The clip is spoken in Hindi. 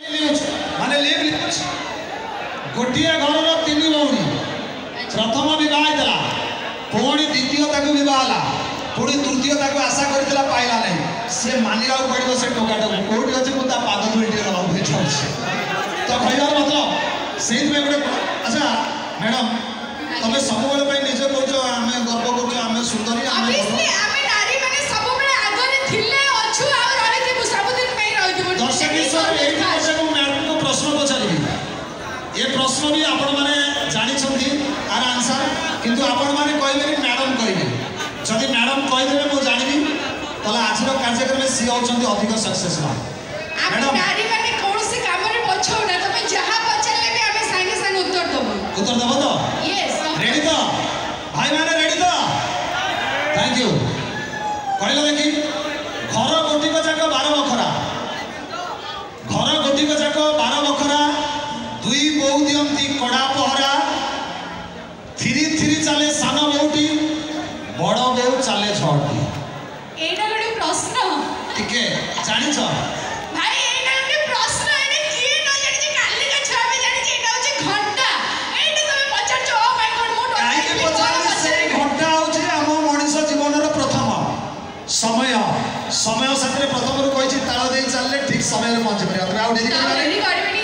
माने गोटे घर तीन भौणी प्रथम बह पुणी द्वितीय बहला पुणी तृतीय आशा करता पाइला नहीं सी मानिया पड़ो से टोकाटा कौटी अच्छे मुझे पाद धोई रहा चाहूँ तो कहबार मतलब से गोटे अच्छा मैडम तुम सब निज कौच आम गर्व कर सुंदरी मैडम को प्रश्न पचारि ये प्रश्न भी आपण मैंने जानते आर आंसर किंतु आपण मैंने कहे मैडम कहे जदि मैडम कहीदेवे मुझे जानी तो आज कार्यक्रम सी होती अधिक सक्सेस उत्तर देव तो रेडी तो भाई मैंने रेडी तो थैंक यू कहल देखी घर गोटिक जाक 12 बखरा घर गोटिक जाक 12 बखरा दुई बो दियंती कड़ा पहरा थिरी थिरी चले सान बोटी बड़ बो चले छटी एटा गोटे प्रश्न टिके जानि छ भाई एटा गोटे प्रश्न एने किए न जानि जे काली का छुआ में जानि जे एटा होचे घंटा एटा तमे पचार छ ओ माय गॉड मोट काई के पचार से घंटा होचे हम मनुष्य जीवन रो प्रथम समय समय साथे प्रथम रो कहि छी ताळ देई चलले ठीक समय रे पहुंचे परिया तमे आउ डेरी करबा